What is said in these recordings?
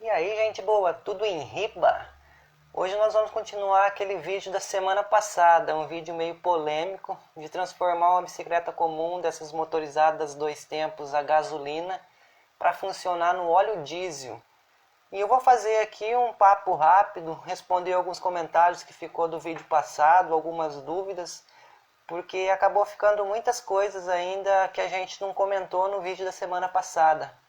E aí, gente boa, tudo em riba? Hoje nós vamos continuar aquele vídeo da semana passada, um vídeo meio polêmico de transformar uma bicicleta comum dessas motorizadas 2 tempos a gasolina para funcionar no óleo diesel. E eu vou fazer aqui um papo rápido, responder alguns comentários que ficou do vídeo passado, algumas dúvidas, porque acabou ficando muitas coisas ainda que a gente não comentou no vídeo da semana passada.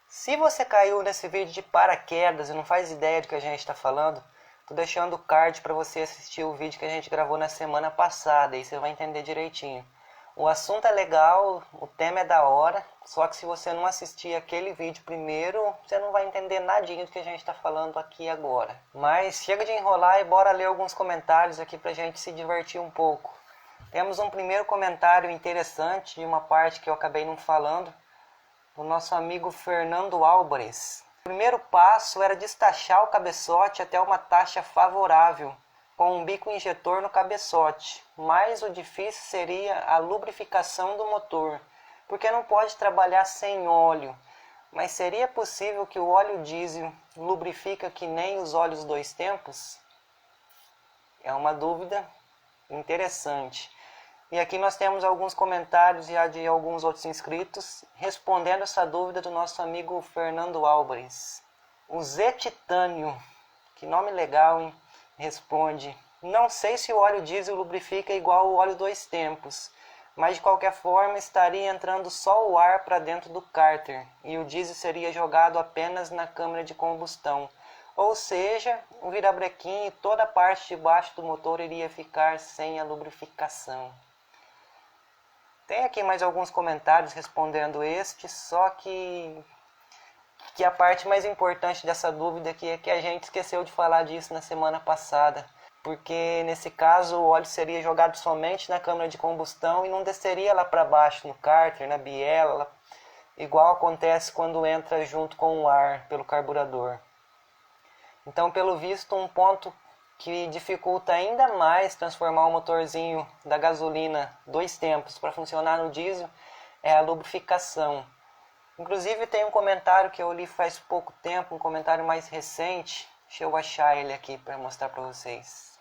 Se você caiu nesse vídeo de paraquedas e não faz ideia do que a gente está falando, tô deixando o card para você assistir o vídeo que a gente gravou na semana passada, e você vai entender direitinho. O assunto é legal, o tema é da hora, só que se você não assistir aquele vídeo primeiro, você não vai entender nadinha do que a gente está falando aqui agora. Mas chega de enrolar e bora ler alguns comentários aqui pra gente se divertir um pouco. Temos um primeiro comentário interessante de uma parte que eu acabei não falando, do nosso amigo Fernando Álvares. O primeiro passo era destachar o cabeçote até uma taxa favorável, com um bico injetor no cabeçote, mas o difícil seria a lubrificação do motor, porque não pode trabalhar sem óleo. Mas seria possível que o óleo diesel lubrifica que nem os óleos 2 tempos? É uma dúvida interessante. E aqui nós temos alguns comentários já de alguns outros inscritos respondendo essa dúvida do nosso amigo Fernando Álvares. O Zé Titânio, que nome legal, hein? Responde: não sei se o óleo diesel lubrifica igual o óleo 2 tempos, mas de qualquer forma estaria entrando só o ar para dentro do cárter e o diesel seria jogado apenas na câmara de combustão. Ou seja, o virabrequim e toda a parte de baixo do motor iria ficar sem a lubrificação. Tem aqui mais alguns comentários respondendo este, só que a parte mais importante dessa dúvida aqui é que a gente esqueceu de falar disso na semana passada. Porque nesse caso o óleo seria jogado somente na câmara de combustão e não desceria lá para baixo no cárter, na biela, igual acontece quando entra junto com o ar pelo carburador. Então, pelo visto, um ponto que dificulta ainda mais transformar o motorzinho da gasolina 2 tempos para funcionar no diesel é a lubrificação. Inclusive tem um comentário que eu li faz pouco tempo, um comentário mais recente. Deixa eu achar ele aqui para mostrar para vocês.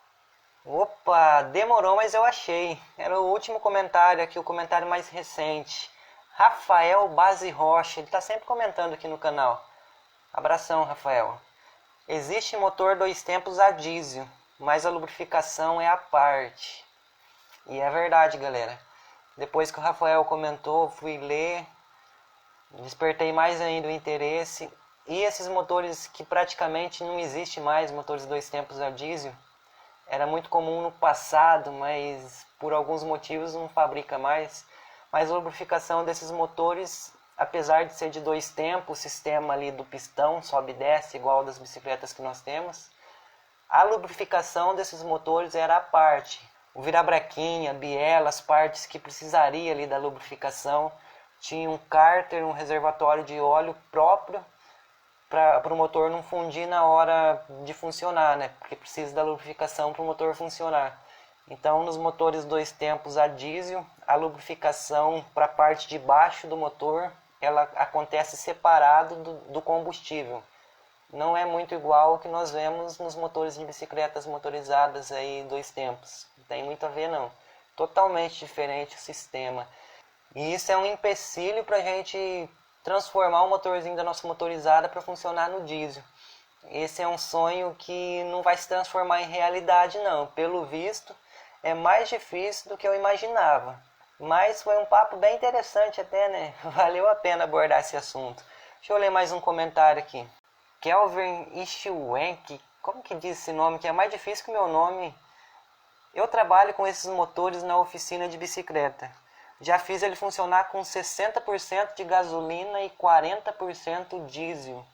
Opa, demorou, mas eu achei. Era o último comentário aqui, o comentário mais recente. Rafael Base Rocha, ele está sempre comentando aqui no canal. Abração, Rafael. Existe motor 2 tempos a diesel, mas a lubrificação é à parte. E é verdade, galera. Depois que o Rafael comentou, fui ler, despertei mais ainda o interesse. E esses motores que praticamente não existe mais, motores 2 tempos a diesel, era muito comum no passado, mas por alguns motivos não fabrica mais. Mas a lubrificação desses motores, apesar de ser de 2 tempos, o sistema ali do pistão sobe e desce igual das bicicletas que nós temos, a lubrificação desses motores era à parte. O virabrequim, a biela, as partes que precisaria ali da lubrificação, tinha um cárter, um reservatório de óleo próprio para o motor não fundir na hora de funcionar, né? Porque precisa da lubrificação para o motor funcionar. Então, nos motores 2 tempos a diesel, a lubrificação para a parte de baixo do motor, ela acontece separado do combustível. Não é muito igual ao que nós vemos nos motores de bicicletas motorizadas aí 2 tempos. Não tem muito a ver, não. Totalmente diferente o sistema. E isso é um empecilho para a gente transformar o motorzinho da nossa motorizada para funcionar no diesel. Esse é um sonho que não vai se transformar em realidade, não. Pelo visto, é mais difícil do que eu imaginava. Mas foi um papo bem interessante até, né? Valeu a pena abordar esse assunto. Deixa eu ler mais um comentário aqui. Kelvin Ishwenk, como que diz esse nome? Que é mais difícil que o meu nome. Eu trabalho com esses motores na oficina de bicicleta. Já fiz ele funcionar com 60% de gasolina e 40% diesel.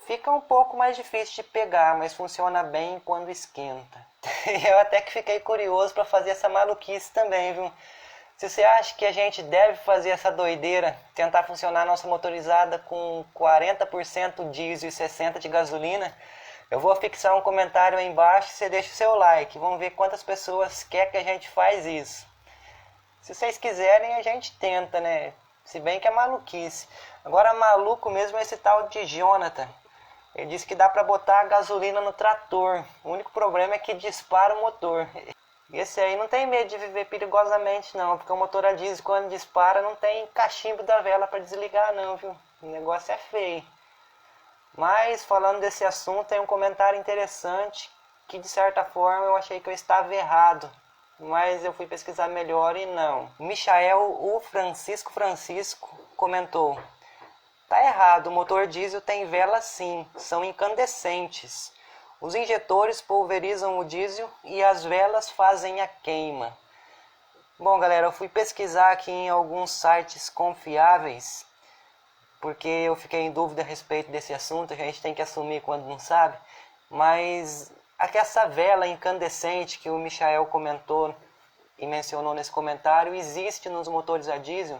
Fica um pouco mais difícil de pegar, mas funciona bem quando esquenta. Eu até que fiquei curioso para fazer essa maluquice também, viu? Se você acha que a gente deve fazer essa doideira, tentar funcionar a nossa motorizada com 40% diesel e 60% de gasolina, eu vou fixar um comentário aí embaixo e você deixa o seu like. Vamos ver quantas pessoas quer que a gente faz isso. Se vocês quiserem, a gente tenta, né? Se bem que é maluquice. Agora, maluco mesmo é esse tal de Jonathan. Ele disse que dá para botar gasolina no trator. O único problema é que dispara o motor. Esse aí não tem medo de viver perigosamente não, porque o motor a diesel quando dispara não tem cachimbo da vela para desligar não, viu? O negócio é feio. Mas falando desse assunto, tem um comentário interessante que de certa forma eu achei que eu estava errado, mas eu fui pesquisar melhor e não. Michael o Francisco comentou: tá errado, o motor diesel tem vela sim, são incandescentes. Os injetores pulverizam o diesel e as velas fazem a queima. Bom, galera, eu fui pesquisar aqui em alguns sites confiáveis, porque eu fiquei em dúvida a respeito desse assunto, a gente tem que assumir quando não sabe, mas essa vela incandescente que o Michael comentou e mencionou nesse comentário existe nos motores a diesel,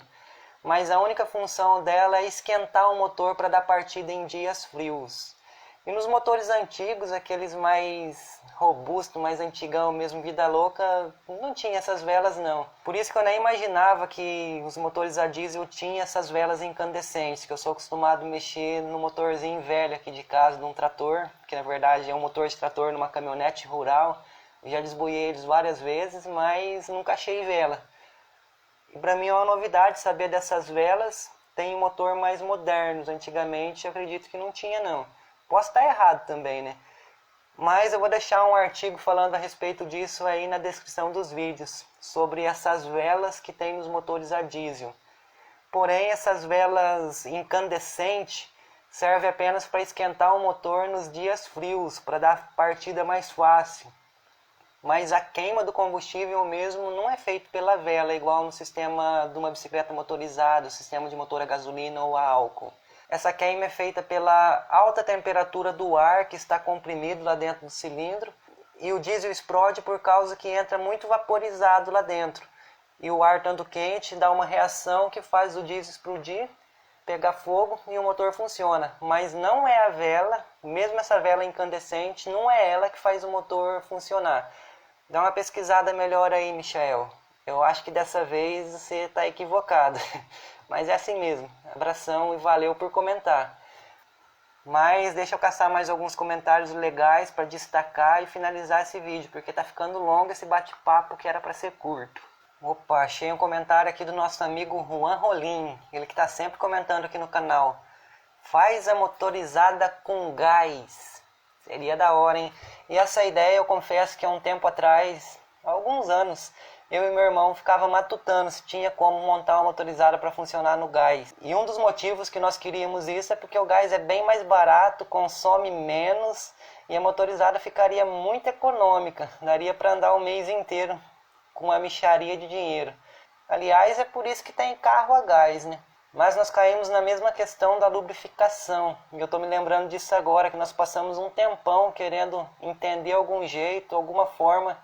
mas a única função dela é esquentar o motor para dar partida em dias frios. E nos motores antigos, aqueles mais robustos, mais antigão mesmo, vida louca, não tinha essas velas não. Por isso que eu nem imaginava que os motores a diesel tinham essas velas incandescentes, que eu sou acostumado a mexer no motorzinho velho aqui de casa, de um trator, que na verdade é um motor de trator numa caminhonete rural. Eu já desbuiei eles várias vezes, mas nunca achei vela. E para mim é uma novidade saber dessas velas. Tem motor mais modernos, antigamente eu acredito que não tinha não. Posso estar errado também, né? Mas eu vou deixar um artigo falando a respeito disso aí na descrição dos vídeos, sobre essas velas que tem nos motores a diesel. Porém, essas velas incandescentes servem apenas para esquentar o motor nos dias frios, para dar partida mais fácil. Mas a queima do combustível mesmo não é feito pela vela, igual no sistema de uma bicicleta motorizada, o sistema de motor a gasolina ou a álcool. Essa queima é feita pela alta temperatura do ar que está comprimido lá dentro do cilindro e o diesel explode por causa que entra muito vaporizado lá dentro. E o ar estando quente dá uma reação que faz o diesel explodir, pegar fogo e o motor funciona. Mas não é a vela, mesmo essa vela incandescente, não é ela que faz o motor funcionar. Dá uma pesquisada melhor aí, Michael. Eu acho que dessa vez você está equivocado. Mas é assim mesmo. Abração e valeu por comentar. Mas deixa eu caçar mais alguns comentários legais para destacar e finalizar esse vídeo, porque tá ficando longo esse bate-papo que era para ser curto. Opa, achei um comentário aqui do nosso amigo Juan Rolim, ele que está sempre comentando aqui no canal. Faz a motorizada com gás. Seria da hora, hein? E essa ideia eu confesso que há um tempo atrás, há alguns anos, eu e meu irmão ficava matutando se tinha como montar uma motorizada para funcionar no gás. E um dos motivos que nós queríamos isso é porque o gás é bem mais barato, consome menos e a motorizada ficaria muito econômica. Daria para andar o mês inteiro com uma mixaria de dinheiro. Aliás, é por isso que tem carro a gás, né? Mas nós caímos na mesma questão da lubrificação. E eu estou me lembrando disso agora, que nós passamos um tempão querendo entender algum jeito, alguma forma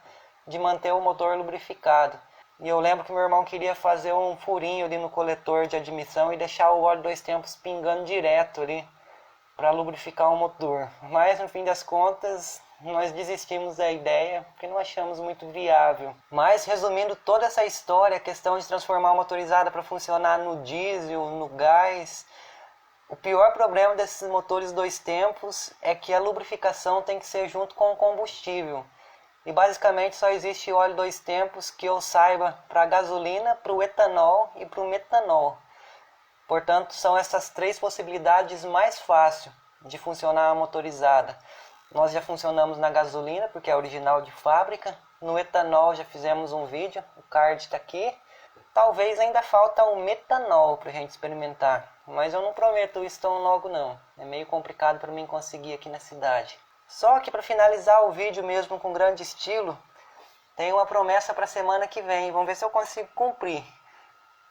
de manter o motor lubrificado. E eu lembro que meu irmão queria fazer um furinho ali no coletor de admissão e deixar o óleo 2 tempos pingando direto ali para lubrificar o motor. Mas no fim das contas, nós desistimos da ideia porque não achamos muito viável. Mas resumindo toda essa história, a questão de transformar a motorizada para funcionar no diesel, no gás, o pior problema desses motores 2 tempos é que a lubrificação tem que ser junto com o combustível. E basicamente só existe óleo 2 tempos que eu saiba para a gasolina, para o etanol e para o metanol. Portanto, são essas 3 possibilidades mais fáceis de funcionar a motorizada. Nós já funcionamos na gasolina, porque é original de fábrica. No etanol já fizemos um vídeo, o card está aqui. Talvez ainda falta o metanol para a gente experimentar, mas eu não prometo isso tão logo não. É meio complicado para mim conseguir aqui na cidade. Só que para finalizar o vídeo mesmo com grande estilo, tem uma promessa para a semana que vem. Vamos ver se eu consigo cumprir.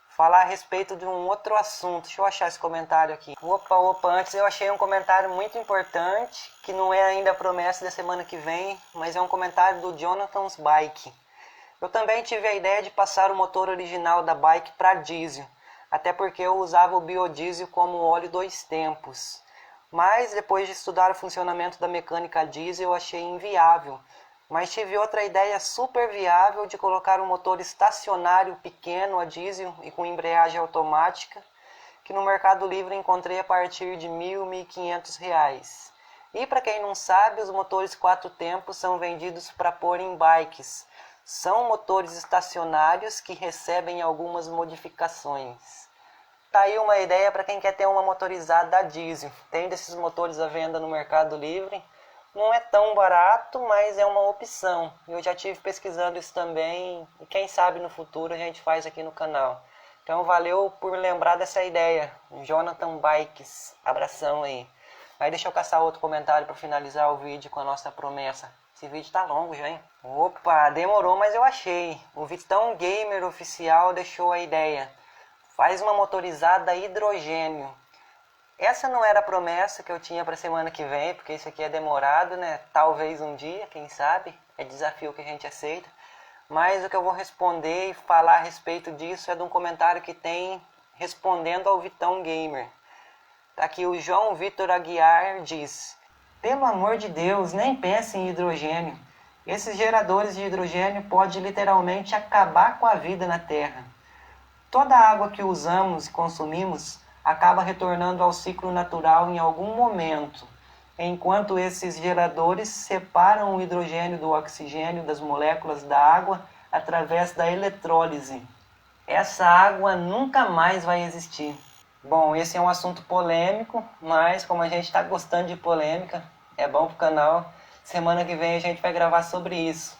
Falar a respeito de um outro assunto. Deixa eu achar esse comentário aqui. Opa, antes eu achei um comentário muito importante, que não é ainda a promessa da semana que vem, mas é um comentário do Jonathan's Bike. Eu também tive a ideia de passar o motor original da bike para diesel, até porque eu usava o biodiesel como óleo 2 tempos. Mas depois de estudar o funcionamento da mecânica diesel, eu achei inviável. Mas tive outra ideia super viável de colocar um motor estacionário pequeno a diesel e com embreagem automática, que no Mercado Livre encontrei a partir de R$ 1.000, R$ 1.500. E para quem não sabe, os motores 4 tempos são vendidos para pôr em bikes. São motores estacionários que recebem algumas modificações. Tá aí uma ideia para quem quer ter uma motorizada a diesel. Tem desses motores à venda no Mercado Livre. Não é tão barato, mas é uma opção. Eu já tive pesquisando isso também e quem sabe no futuro a gente faz aqui no canal. Então valeu por lembrar dessa ideia. Jonathan Bikes, abração aí. Aí deixa eu caçar outro comentário para finalizar o vídeo com a nossa promessa. Esse vídeo tá longo já, hein? Opa, demorou, mas eu achei. O Vitão Gamer Oficial deixou a ideia. Faz uma motorizada a hidrogênio. Essa não era a promessa que eu tinha para semana que vem, porque isso aqui é demorado, né? Talvez um dia, quem sabe? É desafio que a gente aceita. Mas o que eu vou responder e falar a respeito disso é de um comentário que tem respondendo ao Vitão Gamer. Tá aqui o João Vitor Aguiar diz: pelo amor de Deus, nem pense em hidrogênio. Esses geradores de hidrogênio podem literalmente acabar com a vida na Terra. Toda a água que usamos e consumimos acaba retornando ao ciclo natural em algum momento, enquanto esses geradores separam o hidrogênio do oxigênio das moléculas da água através da eletrólise. Essa água nunca mais vai existir. Bom, esse é um assunto polêmico, mas como a gente está gostando de polêmica, é bom pro canal. Semana que vem a gente vai gravar sobre isso.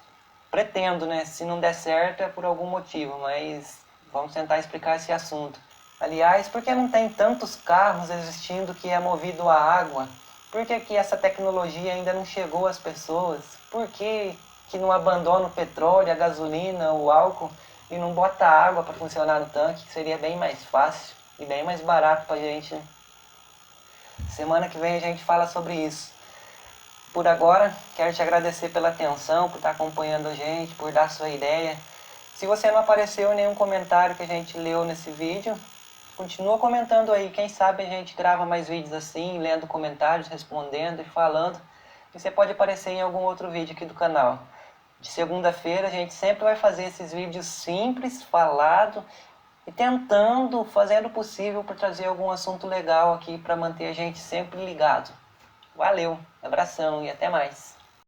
Pretendo, né? Se não der certo é por algum motivo, mas vamos tentar explicar esse assunto. Aliás, por que não tem tantos carros existindo que é movido a água? Por que essa tecnologia ainda não chegou às pessoas? Por que não abandona o petróleo, a gasolina, o álcool e não bota água para funcionar no tanque, que seria bem mais fácil e bem mais barato pra gente, né? Semana que vem a gente fala sobre isso. Por agora, quero te agradecer pela atenção, por estar acompanhando a gente, por dar sua ideia. Se você não apareceu em nenhum comentário que a gente leu nesse vídeo, continua comentando aí. Quem sabe a gente grava mais vídeos assim, lendo comentários, respondendo e falando. E você pode aparecer em algum outro vídeo aqui do canal. De segunda-feira a gente sempre vai fazer esses vídeos simples, falado e fazendo o possível para trazer algum assunto legal aqui para manter a gente sempre ligado. Valeu, abração e até mais.